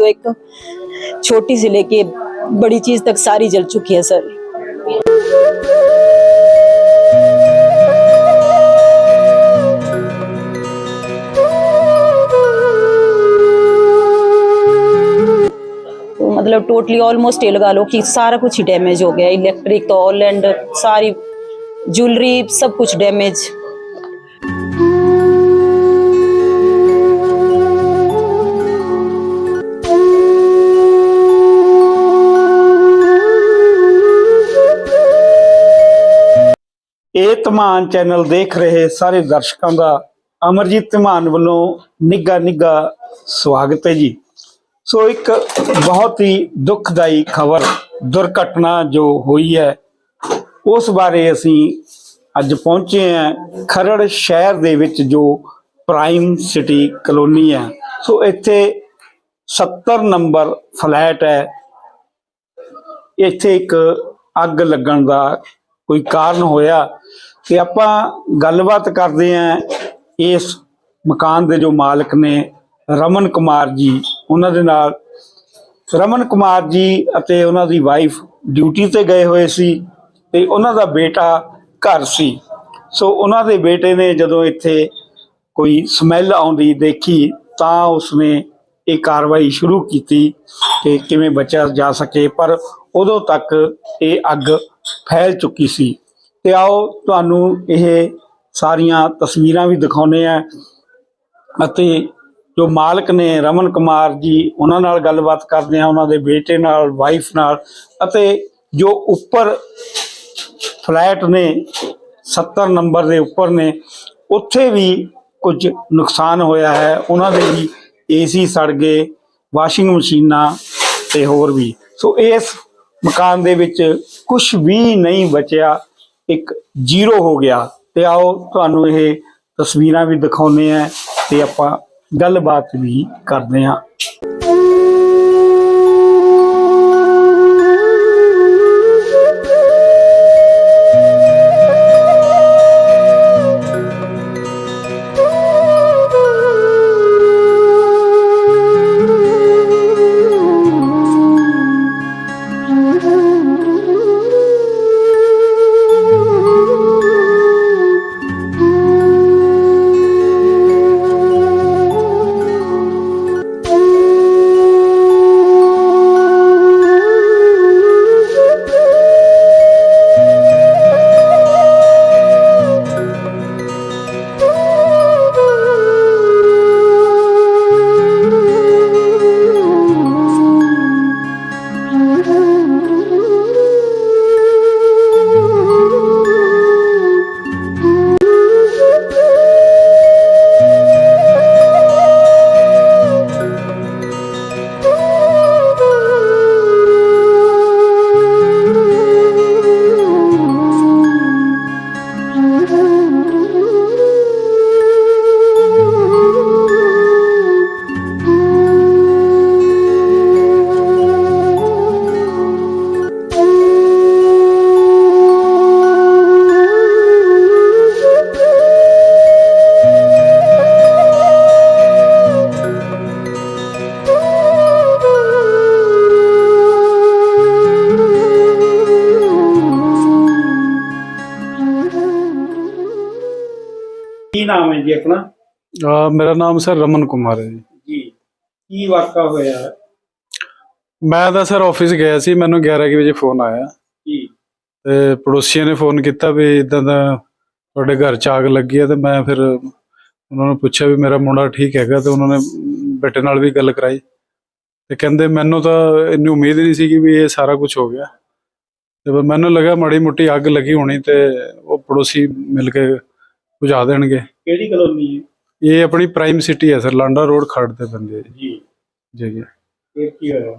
एक छोटी से लेके बड़ी चीज तक सारी जल चुकी है सर। तो मतलब टोटली ऑलमोस्ट ये लगा लो कि सारा कुछ ही डैमेज हो गया, इलेक्ट्रिक तो ऑल एंड सारी ज्वेलरी सब कुछ डैमेज। ਇਹ ਧਮਾਨ ਚੈਨਲ ਦੇਖ ਰਹੇ ਸਾਰੇ ਦਰਸ਼ਕਾਂ ਦਾ ਅਮਰਜੀਤ ਧਮਾਨ ਵੱਲੋਂ ਨਿੱਘਾ ਸਵਾਗਤ ਹੈ ਜੀ। ਸੋ ਇੱਕ ਬਹੁਤ ਹੀ ਦੁਖਦਾਈ ਖਬਰ ਦੁਰਘਟਨਾ ਜੋ ਹੋਈ ਹੈ ਉਸ ਬਾਰੇ ਅਸੀਂ ਅੱਜ ਪਹੁੰਚੇ ਹਾਂ ਖਰੜ ਸ਼ਹਿਰ ਦੇ ਵਿੱਚ ਜੋ ਪ੍ਰਾਈਮ ਸਿਟੀ ਕਲੋਨੀ ਹੈ। ਸੋ ਇੱਥੇ 70 ਨੰਬਰ ਫਲੈਟ ਹੈ। ਇੱਥੇ ਇੱਕ ਅੱਗ ਲੱਗਣ ਦਾ ਕੋਈ ਕਾਰਨ ਹੋਇਆ ਤੇ ਆਪਾਂ ਗੱਲਬਾਤ ਕਰਦੇ ਆਂ ਇਸ ਮਕਾਨ ਦੇ ਜੋ ਮਾਲਕ ਨੇ ਰਮਨ ਕੁਮਾਰ ਜੀ ਉਹਨਾਂ ਦੇ ਨਾਲ। ਰਮਨ ਕੁਮਾਰ ਜੀ ਅਤੇ ਉਹਨਾਂ ਦੀ ਵਾਈਫ ਡਿਊਟੀ ਤੇ ਗਏ ਹੋਏ ਸੀ ਤੇ ਉਹਨਾਂ ਦਾ ਬੇਟਾ ਘਰ ਸੀ। ਸੋ ਉਹਨਾਂ ਦੇ ਬੇਟੇ ਨੇ ਜਦੋਂ ਇੱਥੇ ਕੋਈ ਸਮੈਲ ਆਉਂਦੀ ਦੇਖੀ ਤਾਂ ਉਸਨੇ ਇਹ ਕਾਰਵਾਈ ਸ਼ੁਰੂ ਕੀਤੀ ਕਿ ਕਿਵੇਂ ਬਚਿਆ ਜਾ ਸਕੇ, ਪਰ ਉਦੋਂ ਤੱਕ ਇਹ ਅੱਗ ਫੈਲ ਚੁੱਕੀ ਸੀ। ਤੇ ਆਓ ਤੁਹਾਨੂੰ ਇਹ ਸਾਰੀਆਂ ਤਸਵੀਰਾਂ ਵੀ ਦਿਖਾਉਂਦੇ ਆ ਅਤੇ ਜੋ ਮਾਲਕ ਨੇ ਰਮਨ ਕੁਮਾਰ ਜੀ ਉਹਨਾਂ ਨਾਲ ਗੱਲਬਾਤ ਕਰਦੇ ਆ, ਉਹਨਾਂ ਦੇ ਬੇਟੇ ਨਾਲ, ਵਾਈਫ ਨਾਲ, ਅਤੇ ਜੋ ਉੱਪਰ ਫਲੈਟ ਨੇ 70 ਨੰਬਰ ਦੇ ਉੱਪਰ ਨੇ ਉੱਥੇ ਵੀ ਕੁਝ ਨੁਕਸਾਨ ਹੋਇਆ ਹੈ। ਉਹਨਾਂ ਦੇ ਵੀ ਏਸੀ ਸੜ ਗਏ, ਵਾਸ਼ਿੰਗ ਮਸ਼ੀਨਾਂ ਤੇ ਹੋਰ ਵੀ। ਸੋ ਇਸ ਮਕਾਨ ਦੇ ਵਿੱਚ ਕੁਝ ਵੀ ਨਹੀਂ ਬਚਿਆ, ਇੱਕ ਜ਼ੀਰੋ ਹੋ ਗਿਆ। ਤੇ ਆਓ ਤੁਹਾਨੂੰ ਇਹ ਤਸਵੀਰਾਂ ਵੀ ਦਿਖਾਉਂਦੇ ਆ ਤੇ ਆਪਾਂ ਗੱਲਬਾਤ ਵੀ ਕਰਦੇ ਹਾਂ। ਕੀ ਨਾਮ ਹੈ ਜੀ ਆਪਣਾ? मेरा नाम सर रमन कुमार है जी। ਜੀ ਕੀ ਵਾਕਾ ਹੋਇਆ? मैं तो सर ऑफिस गया सी, मैनू 11 बजे फोन आया ਜੀ ते पड़ोसियों ने फोन किया भी इदा दा तुहाडे घर च आग लगी है। तो मैं फिर उन्होंने पूछा भी मेरा मुंडा ठीक हैगा, तो उन्होंने बेटे नाल भी गल कराई ते कहंदे मैनू तो इन्नी उम्मीद नहीं सी कि भी ये सारा कुछ हो गया। तो मैनू लगा माड़ी मोटी अग लगी होनी तो वो पड़ोसी मिल के बुझा देणगे। ਕਿਹੜੀ ਕਲੋਨੀ ਹੈ? ये अपनी प्राइम सिटी है सर, लांडा रोड खड़ ते बंदे ਜੀ जी जी। ਫਿਰ ਕੀ ਹੋਇਆ?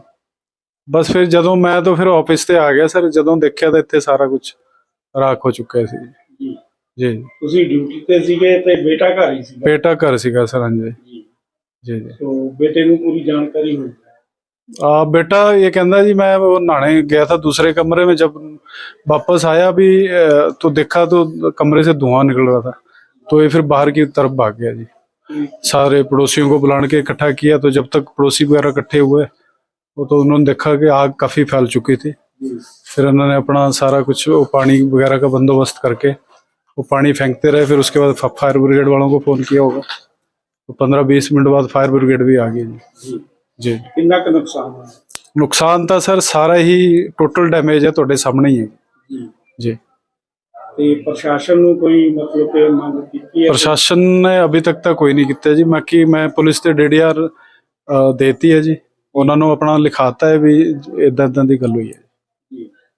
बस फिर जदों मैं तो फिर ऑफिस ते आ गया सर, जदों देखिया तो इत्थे सारा कुछ राख हो चुका सी ਜੀ जी। ਤੁਸੀਂ ਡਿਊਟੀ ਤੇ ਸੀਗੇ ਤੇ ਬੇਟਾ ਘਰ ਹੀ ਸੀਗਾ? बेटा घर सीगा सर। हाँ जी ਜੀ जी जी। तो बेटे ਨੂੰ पूरी जानकारी हुई? बेटा ये कहता जी मैं वो नहाने गया था दूसरे कमरे में, जब वापस आया भी तो देखा तो कमरे से धुआं निकल रहा था, तो ये फिर बाहर की तरफ भाग गया जी। सारे पड़ोसियों को बुलाने के इकट्ठा किया, तो जब तक पड़ोसी वगैरह इकट्ठे हुए वो तो उन्होंने देखा कि आग काफ़ी फैल चुकी थी। फिर उन्होंने अपना सारा कुछ वो पानी वगैरह का बंदोबस्त करके वो पानी फेंकते रहे। फिर उसके बाद फायर ब्रिगेड वालों को फ़ोन किया होगा, तो 15-20 मिनट बाद फायर ब्रिगेड भी आ गई जी। जी कितना का नुकसान हुआ? नुकसान तो सर सारा ही टोटल डैमेज है, ਤੁਹਾਡੇ ਸਾਹਮਣੇ ਹੀ है जी। ਤੇ ਪ੍ਰਸ਼ਾਸਨ ਨੂੰ ਕੋਈ ਮਤਲਬ ਕਿ ਮੰਗ ਕੀਤੀ ਹੈ? प्रशासन ने अभी तक तो कोई नहीं किया जी। बाकी मैं पुलिस ਤੇ DDR देती है जी, उन्होंने अपना लिखाता है भी इदां इदां दी गल हुई है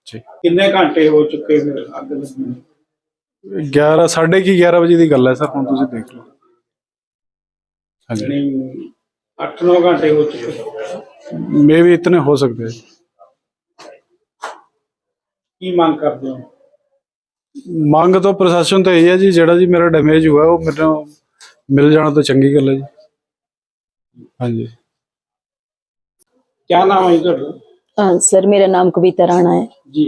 जी। ਕਿੰਨੇ ਘੰਟੇ ਹੋ ਚੁੱਕੇ ਫਿਰ ਅੱਗ ਲੱਗੀ ਨੂੰ? 11 11:30 ਵਜੇ ਦੀ ਗੱਲ ਹੈ ਸਰ, ਹੁਣ ਤੁਸੀਂ ਦੇਖ ਲਓ। ਹਾਂਜੀ ਨਹੀਂ 8-9 ਘੰਟੇ ਹੋ ਚੁੱਕੇ। मे भी इतने हो सकते हैं। ਕੀ ਮੰਗ ਕਰਦੇ ਹੋ? ਮੰਗ तो प्रशासन तो यही है जी, ਜਿਹੜਾ जी मेरा डैमेज हुआ वो मेरे मिल जाना तो चंगी गल है जी। हाँ जी। क्या नाम है ਤੁਹਾਡਾ? हाँ सर, मेरा नाम कविता राणा है। ਜੀ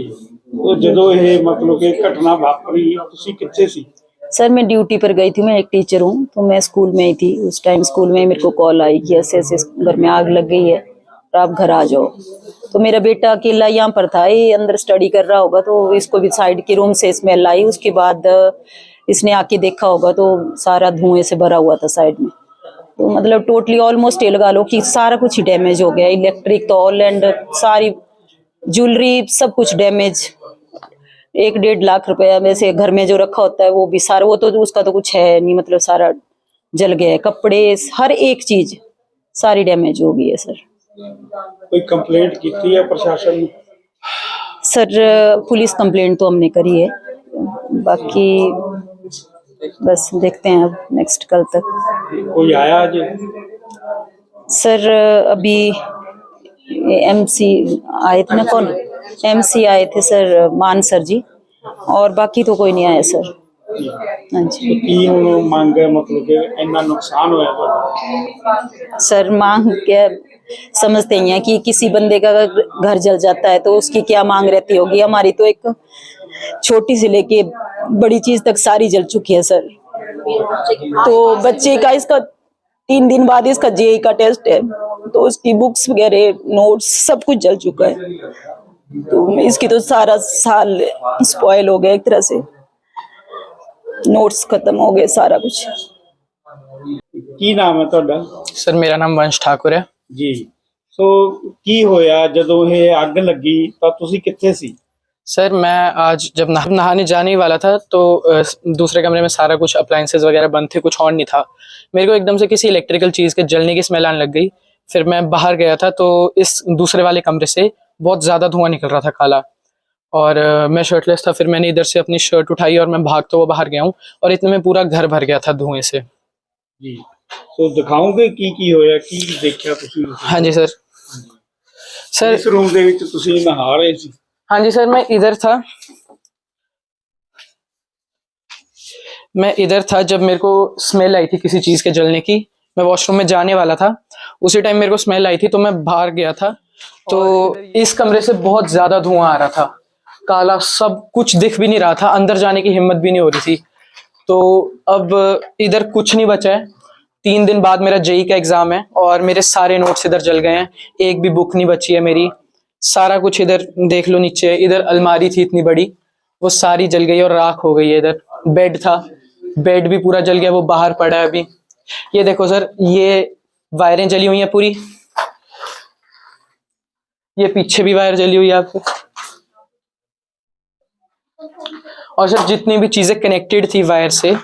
ਉਹ ਜਦੋਂ ਇਹ ਮਤਲਬ ਕਿ ਘਟਨਾ ਵਾਪਰੀ ਤੁਸੀਂ ਕਿੱਥੇ ਸੀ? सर मैं ड्यूटी पर गई थी, मैं एक टीचर हूँ, तो मैं स्कूल में ही थी उस टाइम। स्कूल में मेरे को कॉल आई कि ऐसे ऐसे घर में आग लग गई है और आप घर आ जाओ। तो मेरा बेटा अकेला यहाँ पर था, ये अंदर स्टडी कर रहा होगा, तो इसको भी साइड के रूम से स्मेल आई। उसके बाद इसने आके देखा होगा तो सारा धुएं से भरा हुआ था साइड में। तो मतलब टोटली ऑलमोस्ट ये लगा लो कि सारा कुछ ही डैमेज हो गया। इलेक्ट्रिक तो ऑल एंड सारी ज्वेलरी सब कुछ डैमेज। 1-1.5 लाख रुपया वैसे घर में जो रखा होता है वो भी सारा, वो तो उसका तो कुछ है नहीं, मतलब सारा जल गया है। कपड़े हर एक चीज सारी डैमेज हो गई है सर। कोई कंप्लेंट की है प्रशासन ने? सर पुलिस कंप्लेंट तो हमने करी है, बाकी बस देखते हैं अब नेक्स्ट कल तक। कोई आया आज? सर अभी MC आए थे ना, कौन MC आए थे सर, मान सर जी, और बाकी तो कोई नहीं आया सर। हाँ जी। ਕੀ ਹੁਣ ਮੰਗ ਹੈ ਮਤਲਬ ਕਿ ਇੰਨਾ ਨੁਕਸਾਨ ਹੋਇਆ ਤੁਹਾਡਾ? सर मांग क्या समझते ही हैं कि किसी बंदे का अगर घर जल जाता है तो उसकी क्या मांग रहती होगी। हमारी तो एक छोटी सी लेके बड़ी चीज तक सारी जल चुकी है सर। तो बच्चे का इसका 3 दिन बाद इसका JEE का टेस्ट है, तो उसकी बुक्स वगैरह नोट्स सब कुछ जल चुका है। तो इसकी तो सारा साल स्पॉइल हो गया एक तरह से, नोट्स खत्म हो गए सारा कुछ। ਕੀ ਨਾਮ ਹੈ ਤੁਹਾਡਾ? सर मेरा नाम वंश ठाकुर है। ਜੀ ਸੋ ਕੀ ਹੋਇਆ ਜਦੋਂ ਇਹ ਅੱਗ ਲੱਗੀ ਤਾਂ ਤੁਸੀਂ ਕਿੱਥੇ ਸੀ? सर मैं आज जब नहाने जाने ही वाला था तो दूसरे कमरे में सारा कुछ अप्लायंसेस वगैरह बंद थे, कुछ ऑन नहीं था। मेरे को एकदम से किसी इलेक्ट्रिकल चीज़ के जलने की स्मेल आने लग गई। फिर मैं बाहर गया था तो इस दूसरे वाले कमरे से बहुत ज़्यादा धुआं निकल रहा था काला, और मैं शर्टलेस था। फिर मैंने इधर से अपनी शर्ट उठाई और मैं भागते हुए बाहर गया हूँ, और इतने में पूरा घर भर गया था धुएं से। ਜੀ ਸੋ ਦਿਖਾਓਗੇ ਕੀ ਹੋਇਆ, ਕੀ ਦੇਖਿਆ ਤੁਸੀਂ? हाँ जी सर। सर ਇਸ ਰੂਮ ਦੇ ਵਿੱਚ ਤੁਸੀਂ ਨਹਾ ਰਹੇ ਸੀ? हाँ जी सर, मैं इधर था जब मेरे को स्मेल आई थी किसी चीज़ के जलने की। मैं वॉशरूम में जाने वाला था, उसी टाइम मेरे को स्मेल आई थी, तो मैं बाहर गया था। तो इस कमरे से बहुत ज़्यादा धुआं आ रहा था, काला, सब कुछ दिख भी नहीं रहा था, अंदर जाने की हिम्मत भी नहीं हो रही थी। तो अब इधर कुछ नहीं बचा है। 3 दिन बाद मेरा JEE का एग्ज़ाम है और मेरे सारे नोट्स इधर जल गए हैं, एक भी बुक नहीं बची है मेरी। सारा कुछ इधर देख लो, नीचे इधर अलमारी थी इतनी बड़ी, वो सारी जल गई और राख हो गई है। इधर बेड था, बेड भी पूरा जल गया, वो बाहर पड़ा है अभी। ये देखो सर, ये वायरें जली हुई हैं पूरी, ये पीछे भी वायर जली हुई है आपको। और सर जितनी भी चीजें कनेक्टेड थी वायर से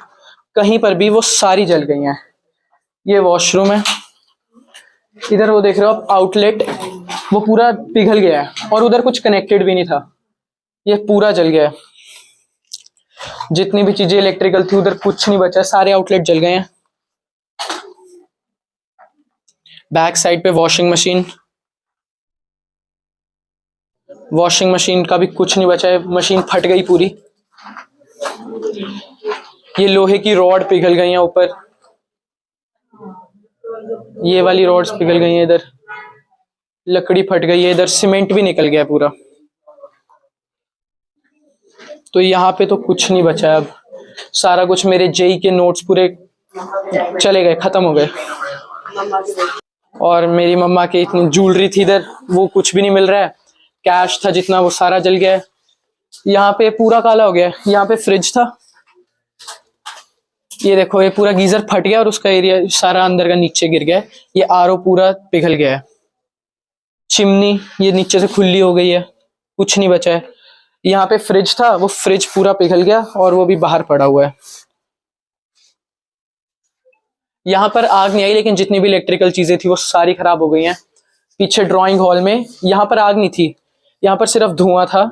कहीं पर भी, वो सारी जल गई हैं। ये वॉशरूम है, इधर वो देख रहे हो आप आउटलेट, वो पूरा पिघल गया है, और उधर कुछ कनेक्टेड भी नहीं था, ये पूरा जल गया है। जितनी भी चीजें इलेक्ट्रिकल थी उधर कुछ नहीं बचा, सारे आउटलेट जल गए हैं। बैक साइड पे वॉशिंग मशीन का भी कुछ नहीं बचा है, मशीन फट गई पूरी। ये लोहे की रॉड पिघल गई हैं ऊपर, ये वाली रॉड्स पिघल गई हैं, इधर लकड़ी फट गई है, इधर सीमेंट भी निकल गया पूरा। तो यहाँ पे तो कुछ नहीं बचा है अब, सारा कुछ। मेरे JEE के नोट्स पूरे चले गए, खत्म हो गए। और मेरी मम्मा के इतनी ज्वेलरी थी इधर, वो कुछ भी नहीं मिल रहा है। कैश था जितना वो सारा जल गया है। यहाँ पे पूरा काला हो गया है। यहाँ पे फ्रिज था, ये देखो ये पूरा गीजर फट गया और उसका एरिया सारा अंदर का नीचे गिर गया है। ये आरओ पूरा पिघल गया है। चिमनी ये नीचे से खुली हो गई है, कुछ नहीं बचा है। यहाँ पे फ्रिज था, वो फ्रिज पूरा पिघल गया और वो भी बाहर पड़ा हुआ है। यहाँ पर आग नहीं आई, लेकिन जितनी भी इलेक्ट्रिकल चीजें थी वो सारी खराब हो गई हैं। पीछे ड्राइंग हॉल में, यहाँ पर आग नहीं थी, यहाँ पर सिर्फ धुआं था,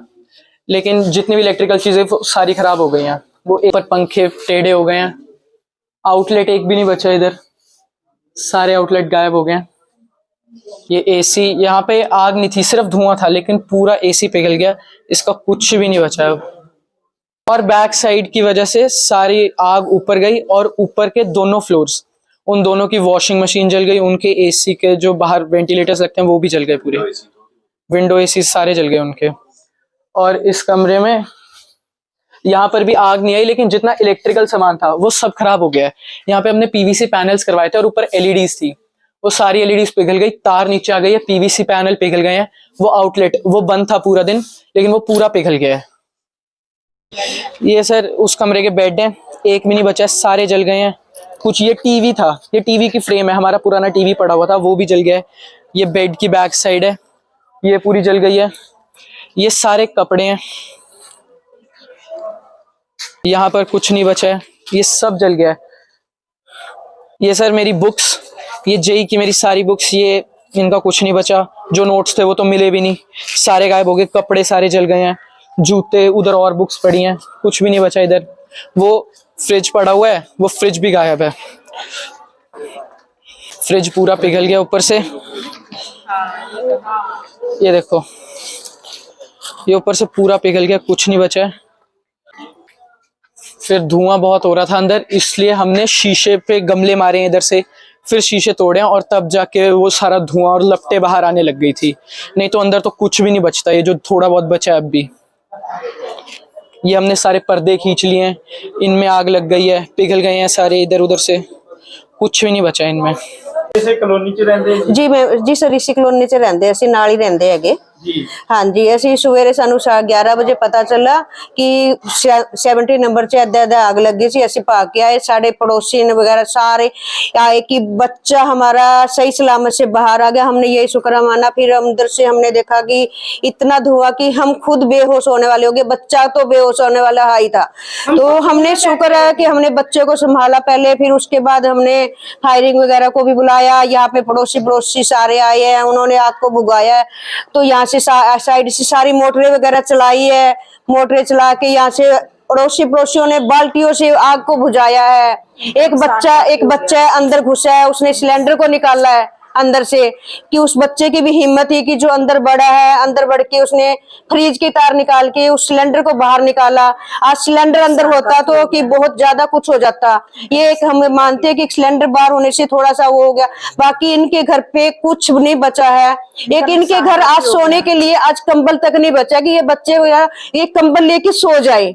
लेकिन जितनी भी इलेक्ट्रिकल चीजें वो सारी खराब हो गई हैं। वो एक पर पंखे टेढ़े हो गए हैं। आउटलेट एक भी नहीं बचा इधर, सारे आउटलेट गायब हो गए हैं। ये एसी, यहाँ पे आग नहीं थी, सिर्फ धुआं था, लेकिन पूरा एसी पिघल गया, इसका कुछ भी नहीं बचा अब। और बैक साइड की वजह से सारी आग ऊपर गई और ऊपर के दोनों फ्लोर्स, उन दोनों की वॉशिंग मशीन जल गई, उनके एसी के जो बाहर वेंटिलेटर्स लगते हैं वो भी जल गए पूरे, विंडो एसी सारे जल गए उनके। और इस कमरे में यहाँ पर भी आग नहीं आई, लेकिन जितना इलेक्ट्रिकल सामान था वो सब खराब हो गया है। यहाँ पे हमने पीवीसी पैनल्स करवाए थे और ऊपर एलईडीज थी, वो सारी एलईडीज पिघल गई, तार नीचे आ गई है, पीवीसी पैनल पिघल गए हैं। वो आउटलेट वो बंद था पूरा दिन, लेकिन वो पूरा पिघल गया है। ये सर उस कमरे के बेड हैं, एक भी नहीं बचा है, सारे जल गए हैं। कुछ ये टीवी था, ये टीवी की फ्रेम है, हमारा पुराना टीवी पड़ा हुआ था, वो भी जल गया है। ये बेड की बैक साइड है, ये पूरी जल गई है। ये सारे कपड़े हैं, यहाँ पर कुछ नहीं बचा है, ये सब जल गया है। ये सर मेरी बुक्स, ये जेई की मेरी सारी बुक्स, ये इनका कुछ नहीं बचा। जो नोट्स थे वो तो मिले भी नहीं, सारे गायब हो गए। कपड़े सारे जल गए हैं, जूते, उधर और बुक्स पड़ी हैं, कुछ भी नहीं बचा इधर। वो फ्रिज पड़ा हुआ है, वो फ्रिज भी गायब है, फ्रिज पूरा पिघल गया ऊपर से। ये देखो, ये ऊपर से पूरा पिघल गया, कुछ नहीं बचा है। फिर धुआं बहुत हो रहा था अंदर, इसलिए हमने शीशे पे गमले मारे इधर से, फिर शीशे तोड़े और तब जाके वो सारा धुआं और लपटें बाहर आने लग गई थी। नहीं तो अंदर तो कुछ भी नहीं बचता, ये जो थोड़ा बहुत बचा है अब भी। ये हमने सारे पर्दे खींच लिए हैं, इनमें आग लग गई है, पिघल गए हैं सारे इधर उधर से, कुछ भी नहीं बचा इनमें। ਇਸੇ ਕਲੋਨੀ ਚ ਰਹਿੰਦੇ जी मैं जी सर इसी कॉलोनी च रहंदे, ਅਸੀਂ ਨਾਲ ਹੀ ਰਹਿੰਦੇ ਹੈਗੇ ਜੀ। ਹਾਂਜੀ ਅਸੀਂ ਸਵੇਰੇ ਸਾਨੂੰ 11 ਵਜੇ ਪਤਾ ਚੱਲਾ ਕਿ 70 ਨੰਬਰ ਚ ਏਦਾਂ आग लगी सी। ਅਸੀਂ भाग के आए, सारे पड़ोसी वगैरह सारे आए कि बच्चा हमारा सही सलामत से बाहर आ गया। हमने यही शुक्र माना। फिर अंदर से हमने देखा कि इतना धुआं कि हम खुद बेहोश होने वाले हो गए, बच्चा तो बेहोश होने वाला ही था। तो हमने शुक्र है कि हमने बच्चे को संभाला पहले, फिर उसके बाद हमने फायरिंग वगैरह को भी बुलाया। यहाँ पे पड़ोसी सारे आए हैं, उन्होंने आग को बुझाया है। तो यहाँ से साइड से सारी मोटरें वगैरह चलाई है, मोटरें चला के यहाँ से पड़ोसियों ने बाल्टियों से आग को बुझाया है। एक बच्चा अंदर घुसा है, उसने सिलेंडर को निकाला है अंदर से, कि उस बच्चे की भी हिम्मत थी कि जो अंदर बढ़ा है, अंदर बढ़ के उसने फ्रिज की तार निकाल के उस सिलेंडर को बाहर निकाला। आज सिलेंडर अंदर होता तो कि बहुत ज्यादा कुछ हो जाता। ये एक हम मानते हैं कि सिलेंडर बाहर होने से थोड़ा सा वो हो गया, बाकी इनके घर पे कुछ नहीं बचा है। एक इनके घर आज सोने के लिए आज कंबल तक नहीं बचा कि ये बच्चे ये कंबल लेके सो जाए।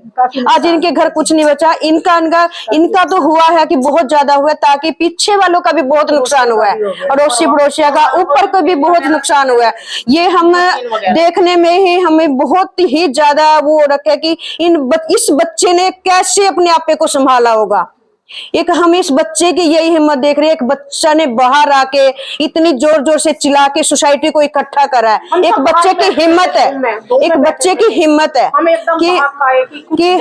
आज इनके घर कुछ नहीं बचा। इनका तो हुआ है कि बहुत ज्यादा हुआ, ताकि पीछे वालों का भी बहुत नुकसान हुआ है, अड़ोसी पड़ोसिया का ऊपर को भी बहुत नुकसान हुआ है। ये हम देखने में ही हमें बहुत ही ज्यादा वो रखा कि इस बच्चे ने कैसे अपने आपे को संभाला होगा। एक हम इस बच्चे की यही हिम्मत देख रहे हैं। एक बच्चा ने बाहर आके इतनी जोर जोर से चिल्ला के सोसाइटी को इकट्ठा करा है। एक बच्चे की हिम्मत है, एक बच्चे की हिम्मत है कि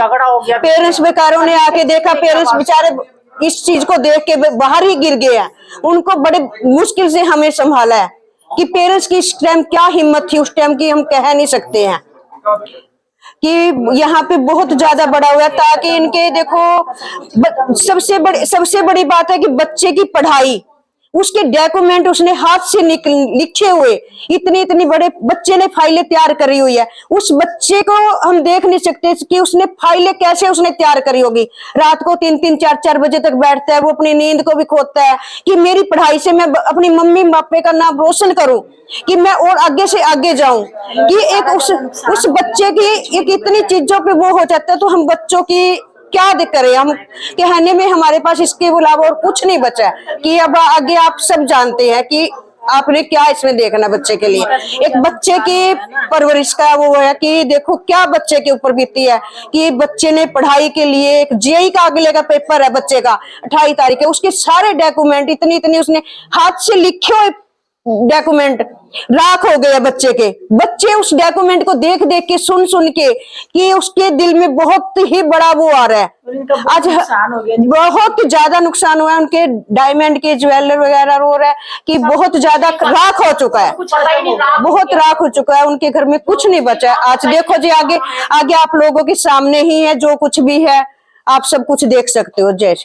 पेरेंट्स बेकारों ने आके देखा, पेरेंट्स बेचारे इस चीज को देख के बाहर ही गिर गए हैं। उनको बड़े मुश्किल से हमें संभाला है कि पेरेंट्स की इस टाइम क्या हिम्मत थी उस टाइम की, हम कह नहीं सकते हैं कि यहाँ पे बहुत ज्यादा बड़ा हुआ। ताकि इनके देखो सबसे बड़ी बात है कि बच्चे की पढ़ाई, उसके डॉक्यूमेंट उसने हाथ से लिखे हुए, इतनी बड़े बच्चे ने फाइलें तैयार करी हुई है। उस बच्चे को हम देख नहीं सकते कि उसने फाइलें कैसे उसने तैयार करी होगी। रात को 3-3, 4-4 बजे तक बैठता है, वो अपनी नींद को भी खोता है कि मेरी पढ़ाई से मैं अपनी मम्मी पापे का नाम रोशन करूं, कि मैं और आगे से आगे जाऊं। कि एक उस बच्चे की एक इतनी चीजों पे वो हो जाता है। तो हम बच्चों की क्या करें, हम कहने में हमारे पास इसके अलावा और कुछ नहीं बचा कि अब आगे आप सब जानते हैं कि आपने क्या इसमें देखना बच्चे के लिए? एक बच्चे की परवरिश का वो है कि देखो क्या बच्चे के ऊपर बीती है कि बच्चे ने पढ़ाई के लिए एक जेई का अगले का पेपर है बच्चे का 28 तारीख है, उसके सारे डॉक्यूमेंट इतनी उसने हाथ से लिखे हुए डॉक्यूमेंट राख हो गए बच्चे के। बच्चे उस डॉक्यूमेंट को देख देख के सुन के कि उसके दिल में बहुत ही बड़ा वो आ रहा है। आज बहुत ज्यादा नुकसान हुआ है, उनके डायमंड के ज्वेलर वगैरह हो रहा है कि बहुत ज्यादा राख हो चुका है, बहुत राख हो चुका है, उनके घर में कुछ नहीं बचा है। आज देखो जी आगे आगे आप लोगों के सामने ही है, जो कुछ भी है आप सब कुछ देख सकते हो। जय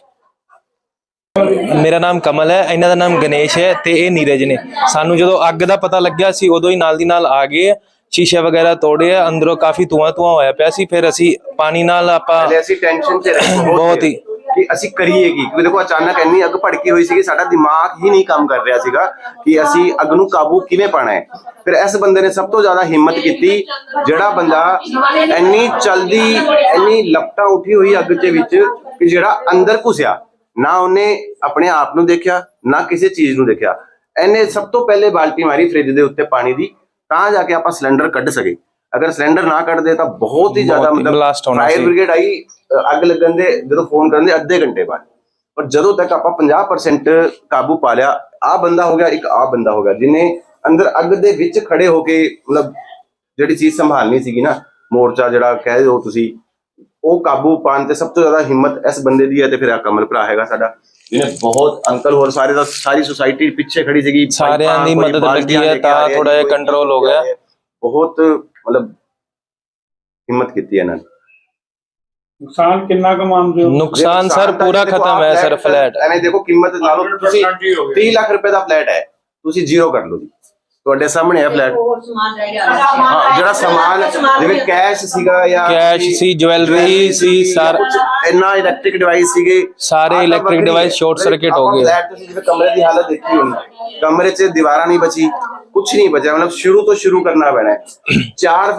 ਮੇਰਾ ਨਾਮ ਕਮਲ ਹੈ, ਇਹਨਾਂ ਦਾ ਨਾਮ ਗਣੇਸ਼ ਹੈ ਤੇ ਇਹ ਨੀਰਜ ਨੇ। ਸਾਨੂੰ ਜਦੋਂ ਅੱਗ ਦਾ ਪਤਾ ਲੱਗਿਆ ਸੀ ਉਦੋਂ ਹੀ ਨਾਲ ਦੀ ਨਾਲ ਆ ਗਏ, ਸ਼ੀਸ਼ੇ ਵਗੈਰਾ ਤੋੜੇ ਆ, ਅੰਦਰੋਂ ਕਾਫੀ ਧੂਆਂ ਹੋਇਆ ਪਿਆ ਸੀ। ਫਿਰ ਅਸੀਂ ਪਾਣੀ ਨਾਲ ਆਪਾਂ ਅਸੀਂ ਟੈਨਸ਼ਨ 'ਚ ਰਹੇ ਬਹੁਤ ਹੀ ਕਿ ਅਸੀਂ ਕਰੀਏ ਕੀ, ਕਿਉਂਕਿ ਦੇਖੋ ਅਚਾਨਕ ਇੰਨੀ ਅੱਗ ਭੜਕੀ ਹੋਈ ਸੀਗੀ, ਸਾਡਾ ਦਿਮਾਗ ਹੀ ਨਹੀਂ ਕੰਮ ਕਰ ਰਿਹਾ ਸੀਗਾ ਕਿ ਅਸੀਂ ਅੱਗ ਨੂੰ ਕਾਬੂ ਕਿਵੇਂ ਪਾਣਾ ਹੈ। ਫਿਰ ਇਸ ਬੰਦੇ ਨੇ ਸਭ ਤੋਂ ਜ਼ਿਆਦਾ ਹਿੰਮਤ ਕੀਤੀ, ਜਿਹੜਾ ਬੰਦਾ ਇੰਨੀ ਚਲਦੀ ਇੰਨੀ ਲਪਟਾਂ ਉੱਠੀ ਹੋਈ ਅੱਗ ਦੇ ਵਿੱਚ ਕਿ ਜਿਹੜਾ ਅੰਦਰ ਘੁਸਿਆ, ਨਾ ਉਹਨੇ ਆਪਣੇ ਆਪ ਨੂੰ ਦੇਖਿਆ ਨਾ ਕਿਸੇ ਚੀਜ਼ ਨੂੰ ਦੇਖਿਆ। ਇਹਨੇ ਸਭ ਤੋਂ ਪਹਿਲੇ ਬਾਲਟੀ ਮਾਰੀ ਫ੍ਰਿਜ ਦੇ ਉੱਤੇ ਪਾਣੀ ਦੀ, ਤਾਂ ਜਾ ਕੇ ਆਪਾਂ ਸਿਲੰਡਰ ਕੱਢ ਸਕੇ। ਅਗਰ ਸਿਲੰਡਰ ਨਾ ਕੱਢਦੇ ਤਾਂ ਬਹੁਤ ਹੀ ਜ਼ਿਆਦਾ ਮਤਲਬ ਫਾਇਰ ਬ੍ਰਿਗੇਡ ਆਈ ਅੱਗ ਲੱਗਣ ਦੇ ਜਦੋਂ ਫੋਨ ਕਰਨ ਦੇ ਅੱਧੇ ਘੰਟੇ ਬਾਅਦ, ਪਰ ਜਦੋਂ ਤੱਕ ਆਪਾਂ 50% ਕਾਬੂ ਪਾ ਲਿਆ। ਆ ਬੰਦਾ ਹੋ ਗਿਆ, ਇੱਕ ਆ ਬੰਦਾ ਹੋ ਗਿਆ ਜਿਹਨੇ ਅੰਦਰ ਅੱਗ ਦੇ ਵਿੱਚ ਖੜੇ ਹੋ ਕੇ ਮਤਲਬ ਜਿਹੜੀ ਚੀਜ਼ ਸੰਭਾਲਣੀ ਸੀਗੀ ਨਾ, ਮੋਰਚਾ ਜਿਹੜਾ ਕਹਿ ਦਿਓ ਤੁਸੀਂ, ਉਹ ਕਾਬੂ ਪਾਉਣ ਤੇ ਸਭ ਤੋਂ ਜ਼ਿਆਦਾ ਹਿੰਮਤ ਇਸ ਬੰਦੇ ਦੀ ਹੈ। ਤੇ ਫਿਰ ਆ ਕਮਲ ਭਰਾ ਹੈਗਾ ਸਾਡਾ, ਜਿਹਨੇ ਬਹੁਤ ਅੰਕਲ ਹੋਰ ਸਾਰੇ ਦਾ ਸਾਰੀ ਸੁਸਾਇਟੀ ਪਿੱਛੇ ਖੜੀ ਸੀਗੀ, ਸਾਰਿਆਂ ਦੀ ਮਦਦ ਲੱਗੀ ਹੈ ਤਾਂ ਥੋੜਾ ਜਿਹਾ ਕੰਟਰੋਲ ਹੋ ਗਿਆ। ਬਹੁਤ ਮਤਲਬ ਹਿੰਮਤ ਕੀਤੀ ਇਹਨਾਂ ਨੇ। ਨੁਕਸਾਨ ਕਿੰਨਾ ਕੁ ਮੰਨਦੇ ਹੋ? ਨੁਕਸਾਨ ਸਰ ਪੂਰਾ ਖਤਮ ਹੈ ਸਰ। ਫਲੈਟ ਐਵੇਂ ਦੇਖੋ ਕੀਮਤ ਲਾ ਲਓ ਤੁਸੀਂ, 30 ਲੱਖ ਰੁਪਏ ਦਾ ਫਲੈਟ ਹੈ, ਤੁਸੀਂ ਜ਼ੀਰੋ ਕਰ ਲਓ ਜੀ, ਤੁਹਾਡੇ ਸਾਹਮਣੇ ਹੈ ਫਲੈਟ। ਹਾਂ ਜਿਹੜਾ ਸਮਾਨ ਜਿਵੇਂ ਕੈਸ਼ ਸੀਗਾ ਜਾਂ ਕੈਸ਼ ਸੀ, ਜਵੈਲਰੀ ਸੀ, ਸਾਰਾ ਇੰਨਾ ਇਲੈਕਟ੍ਰਿਕ ਡਿਵਾਈਸ ਸੀਗੇ, ਸਾਰੇ ਇਲੈਕਟ੍ਰਿਕ ਡਿਵਾਈਸ ਸ਼ਾਰਟ ਸਰਕਟ ਹੋ ਗਏ। ਫਲੈਟ ਤੁਸੀਂ ਜਿਵੇਂ ਕਮਰੇ ਦੀ ਹਾਲਤ ਦੇਖੀ ਹੋਣੀ, ਕਮਰੇ 'ਚ ਦੀਵਾਰਾਂ ਨਹੀਂ ਬਚੀ, ਕੁਛ ਨਹੀਂ ਬਚਿਆ, ਮਤਲਬ ਸ਼ੁਰੂ ਤੋਂ ਸ਼ੁਰੂ ਕਰਨਾ ਪੈਣਾ ਹੈ। ਚਾਰਾਂ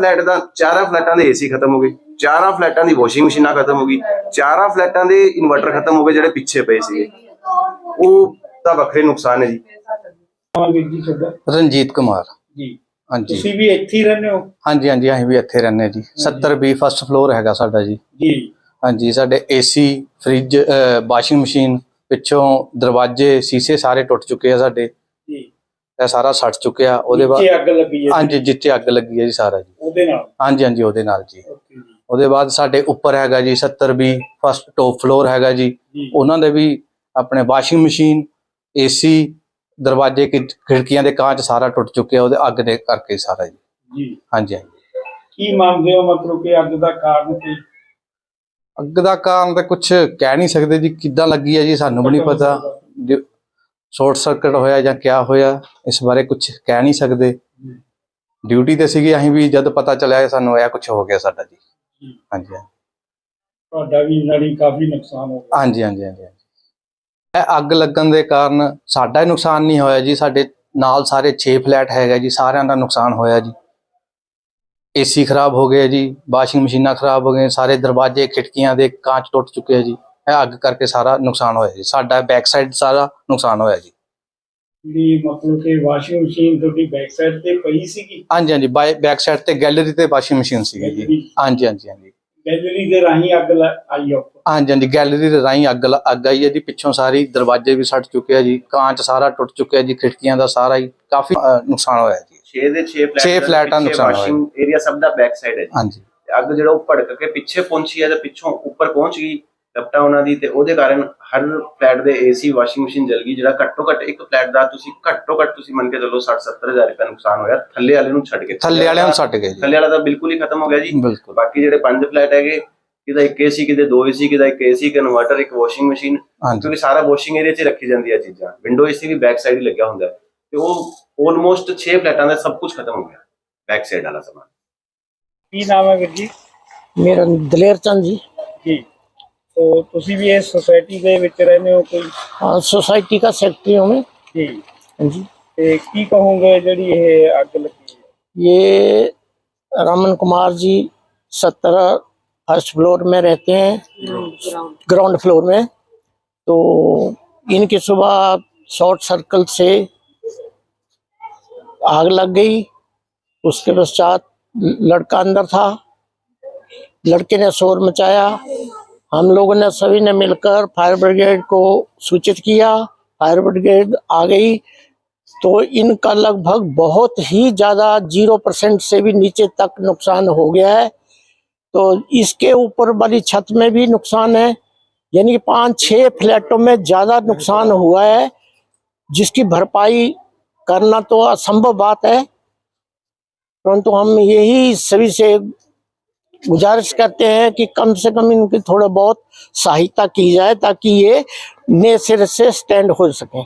ਫਲੈਟਾਂ ਦੇ ਏਸੀ ਖਤਮ ਹੋ ਗਏ, 4 ਫਲੈਟਾਂ ਦੀ ਵਾਸ਼ਿੰਗ ਮਸ਼ੀਨਾਂ ਖਤਮ ਹੋ ਗਈ, 4 ਫਲੈਟਾਂ ਦੇ ਇਨਵਰਟਰ ਖਤਮ ਹੋ ਗਏ ਜਿਹੜੇ ਪਿੱਛੇ ਪਏ ਸੀਗੇ। ਉਹ ਤਾਂ ਵੱਖਰੇ ਨੁਕਸਾਨ ਹੈ ਜੀ। ਜੀ ਤੁਹਾਡਾ? ਰਣਜੀਤ ਕੁਮਾਰ ਜੀ, ਹਾਂਜੀ। ਤੁਸੀਂ ਵੀ ਇੱਥੇ ਹੀ ਰਹਿੰਦੇ ਹੋ? ਹਾਂਜੀ ਹਾਂਜੀ, ਅਸੀਂ ਵੀ ਇੱਥੇ ਰਹਿੰਦੇ ਜੀ। 70B ਫਸਟ ਫਲੋਰ ਹੈਗਾ ਸਾਡਾ ਜੀ। ਜੀ ਹਾਂਜੀ, ਸਾਡੇ ਏਸੀ, ਫ੍ਰਿਜ, ਵਾਸ਼ਿੰਗ ਮਸ਼ੀਨ, ਪਿੱਛੋਂ ਦਰਵਾਜ਼ੇ, ਸ਼ੀਸ਼ੇ ਸਾਰੇ ਟੁੱਟ ਚੁੱਕੇ ਆ ਸਾਡੇ। ਜੀ, ਇਹ ਸਾਰਾ ਸੜ ਚੁੱਕਿਆ। ਉਹਦੇ ਬਾਅਦ ਜਿੱਥੇ ਅੱਗ ਲੱਗੀ ਹੈ? ਹਾਂਜੀ, ਜਿੱਥੇ ਅੱਗ ਲੱਗੀ ਹੈ ਜੀ ਸਾਰਾ ਜੀ ਉਹਦੇ ਨਾਲ? ਹਾਂਜੀ ਹਾਂਜੀ, ਉਹਦੇ ਨਾਲ ਜੀ। ਓਕੇ ਜੀ। ਉਹਦੇ ਬਾਅਦ ਸਾਡੇ ਉੱਪਰ ਹੈਗਾ ਜੀ 70B ਫਸਟ ਟੌਪ ਫਲੋਰ ਹੈਗਾ ਜੀ, ਉਹਨਾਂ ਦੇ ਵੀ ਆਪਣੇ ਵਾਸ਼ਿੰਗ ਮਸ਼ੀਨ, ਏਸੀ, ਦਰਵਾਜ਼ੇ, ਖਿੜਕੀਆਂ ਦੇ ਕਾਂਚ ਸਾਰਾ ਟੁੱਟ ਚੁੱਕਿਆ ਉਹਦੇ ਅੱਗ ਦੇ ਕਰਕੇ ਸਾਰਾ ਜੀ। ਜੀ ਹਾਂਜੀ ਹਾਂਜੀ। ਕੀ ਮੰਨਦੇ ਹੋ ਮਤਲਬ ਕਿ ਅੱਗ ਦਾ ਕਾਰਨ ਕੀ? ਅੱਗ ਦਾ ਕਾਰਨ ਤਾਂ ਕੁਝ ਕਹਿ ਨਹੀਂ ਸਕਦੇ ਜੀ, ਕਿੱਦਾਂ ਲੱਗੀ ਹੈ ਜੀ ਸਾਨੂੰ ਵੀ ਨਹੀਂ ਪਤਾ। ਸ਼ਾਰਟ ਸਰਕਟ ਹੋਇਆ ਜਾਂ ਕਿਆ ਹੋਇਆ, ਇਸ ਬਾਰੇ ਕੁਝ ਕਹਿ ਨਹੀਂ ਸਕਦੇ। ਡਿਊਟੀ ਤੇ ਸੀਗੇ ਅਸੀਂ ਵੀ, ਜਦ ਪਤਾ ਚੱਲਿਆ ਸਾਨੂੰ ਇਹ ਕੁਝ ਹੋ ਗਿਆ ਸਾਡਾ ਜੀ। ਹਾਂਜੀ ਹਾਂਜੀ। ਤੁਹਾਡਾ ਵੀ ਨਾਲੇ ਕਾਫੀ ਨੁਕਸਾਨ ਹੋ ਗਿਆ? ਹਾਂਜੀ ਹਾਂਜੀ ਹਾਂਜੀ। ਇਹ ਅੱਗ ਲੱਗਣ ਦੇ ਕਾਰਨ ਸਾਡਾ ਹੀ ਨੁਕਸਾਨ ਨਹੀਂ ਹੋਇਆ ਜੀ, ਸਾਡੇ ਨਾਲ ਸਾਰੇ 6 ਫਲੈਟ ਹੈਗਾ ਜੀ, ਸਾਰਿਆਂ ਦਾ ਨੁਕਸਾਨ ਹੋਇਆ ਜੀ। ਏਸੀ ਖਰਾਬ ਹੋ ਗਏ ਜੀ, ਵਾਸ਼ਿੰਗ ਮਸ਼ੀਨਾਂ ਖਰਾਬ ਹੋ ਗਏ, ਸਾਰੇ ਦਰਵਾਜ਼ੇ ਖਿੜਕੀਆਂ ਦੇ ਕਾਂਚ ਟੁੱਟ ਚੁੱਕੇ ਆ ਜੀ। ਇਹ ਅੱਗ ਕਰਕੇ ਸਾਰਾ ਨੁਕਸਾਨ ਹੋਇਆ ਜੀ, ਸਾਡਾ ਬੈਕ ਸਾਈਡ ਸਾਰਾ ਨੁਕਸਾਨ ਹੋਇਆ ਜੀ। ਜਿਹੜੀ ਮਤਲਬ ਕਿ ਵਾਸ਼ਿੰਗ ਮਸ਼ੀਨ ਤੁਹਾਡੀ ਬੈਕ ਸਾਈਡ ਤੇ ਪਈ ਸੀਗੀ? ਹਾਂਜੀ ਹਾਂਜੀ, ਬੈਕ ਸਾਈਡ ਤੇ ਗੈਲਰੀ ਤੇ ਵਾਸ਼ਿੰਗ ਮਸ਼ੀਨ ਸੀਗੀ ਜੀ। ਹਾਂਜੀ ਹਾਂਜੀ ਹਾਂਜੀ। ਗੈਲਰੀ ਦੇ ਰਾਹੀਂ ਅੱਗ ਆਈ ਆ? ਹਾਂਜੀ ਹਾਂਜੀ, ਗੈਲਰੀ ਦੇ ਰਾਹੀਂ ਅੱਗ ਆਈ ਹੈ ਜੀ। ਪਿੱਛੋਂ ਸਾਰੀ ਦਰਵਾਜ਼ੇ ਵੀ ਸੜ ਚੁੱਕੇ ਆ ਜੀ, ਕਾਂਚ ਸਾਰਾ ਟੁੱਟ ਚੁੱਕਿਆ ਜੀ, ਖਿੜਕੀਆਂ ਦਾ ਸਾਰਾ ਹੀ ਕਾਫੀ ਨੁਕਸਾਨ ਹੋਇਆ ਜੀ। 6 ਦੇ 6 ਫਲੈਟਾਂ ਨੁਕਸਾਨ ਹੋਇਆ। ਵਾਸ਼ਿੰਗ ਏਰੀਆ ਸਭ ਦਾ ਬੈਕ ਸਾਈਡ ਹੈ ਜੀ। ਹਾਂਜੀ। ਅੱਗ ਜਿਹੜਾ ਉਹ ਭੜਕ ਕੇ ਪਿੱਛੇ ਪਹੁੰਚੀ ਹੈ ਤੇ ਪਿੱਛੋਂ ਉੱਪਰ ਪਹੁੰਚ ਗਈ ਲਪਟਾ ਉਹਨਾਂ ਦੀ, ਤੇ ਉਹਦੇ ਕਾਰਨ ਹਰ ਫਲੈਟ ਦੇ ਏਸੀ, ਵਾਸ਼ਿੰਗ ਮਸ਼ੀਨ ਜਲ ਗਈ। ਜਿਹੜਾ ਘੱਟੋ ਘੱਟ ਇੱਕ ਫਲੈਟ ਦਾ ਤੁਸੀਂ ਘੱਟੋ ਘੱਟ ਤੁਸੀਂ ਮੰਨ ਕੇ ਚੱਲੋ 60-70 ਹਜ਼ਾਰ ਰੁਪਏ ਨੁਕਸਾਨ ਹੋਇਆ। ਥੱਲੇ ਵਾਲੇ ਨੂੰ ਛੱਡ ਕੇ, ਥੱਲੇ ਵਾਲਿਆਂ ਨੂੰ ਛੱਡ ਗਏ ਜੀ। ਥੱਲੇ ਵਾਲਾ ਤਾਂ ਬਿਲਕੁਲ ਹੀ ਖਤਮ ਹੋ ਗਿਆ ਜੀ। ਬਿਲਕੁਲ। ਬਾਕੀ ਜਿਹੜੇ 5 ਫਲੈਟ ਹੈਗੇ, ਕਿਦਾ ਇੱਕ ਏਸੀ, ਕਿਤੇ 2 ਏਸੀ, ਕਿਦਾ ਇੱਕ ਏਸੀ, ਇੱਕ ਇਨਵਰਟਰ, ਇੱਕ ਵਾਸ਼ਿੰਗ ਮਸ਼ੀਨ, ਕਿਉਂਕਿ ਸਾਰਾ ਵਾਸ਼ਿੰਗ ਏਰੀਆ 'ਚ ਰੱਖੀ ਜਾਂਦੀ ਹੈ ਚੀਜ਼ਾਂ। ਵਿੰਡੋ ਏਸੀ ਵੀ ਬੈਕ ਸਾਈਡ ਹੀ ਲੱਗਿਆ ਹੁੰਦਾ ਤੇ ਉਹ ਆਲਮੋਸਟ 6 ਫਲੈਟਾਂ ਦਾ ਸਭ ਕੁਝ ਖਤਮ ਹੋ ਗਿਆ ਬੈਕ ਸਾਈਡ ਵਾਲਾ ਸਮਾਨ। ਕੀ ਨਾਮ ਹੈ ਵੀਰ ਜੀ? मेरा दलेर चंद जी। ਜੀ, तो ਤੁਸੀਂ ਵੀ ਇਸ ਸੁਸਾਇਟੀ ਦੇ ਵਿੱਚ ਰਹਿੰਦੇ ਹੋ ਕੋਈ? हाँ, सोसाइटी का सेक्रेटरी हूँ मैं। ਜੀ, हाँ जी। ਤੇ ਕੀ ਕਹੋਗੇ ਜਿਹੜੀ ਇਹ ਅੱਗ ਲੱਗੀ ਹੈ? ये रमन कुमार जी 70 फर्स्ट फ्लोर में रहते हैं, ग्राउंड फ्लोर में। तो इनकी सुबह शॉर्ट सर्कल से आग लग गई। उसके पश्चात लड़का अंदर था, लड़के ने शोर मचाया। हम लोगों ने सभी ने मिलकर फायर ब्रिगेड को सूचित किया। फायर ब्रिगेड आ गई तो इनका लगभग बहुत ही ज़्यादा 0% से भी नीचे तक नुकसान हो गया है। तो इसके ऊपर वाली छत में भी नुकसान है, यानी कि 5-6 फ्लैटों में ज़्यादा नुकसान हुआ है, जिसकी भरपाई करना तो असंभव बात है। परंतु हम यही सभी से गुजारिश करते हैं कि कम से कम इनकी थोड़ा बहुत सहायता की जाए, ताकि ये नए सिरे से स्टैंड हो सके।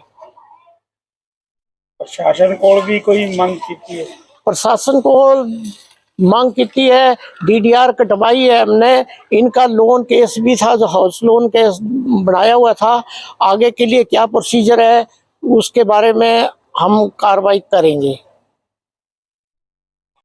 प्रशासन को भी कोई मंग की है? प्रशासन को मांग की है, DDR कटवाई है हमने। इनका लोन केस भी था, जो हाउस लोन केस बनाया हुआ था। आगे के लिए क्या प्रोसीजर है उसके बारे में हम कार्रवाई करेंगे।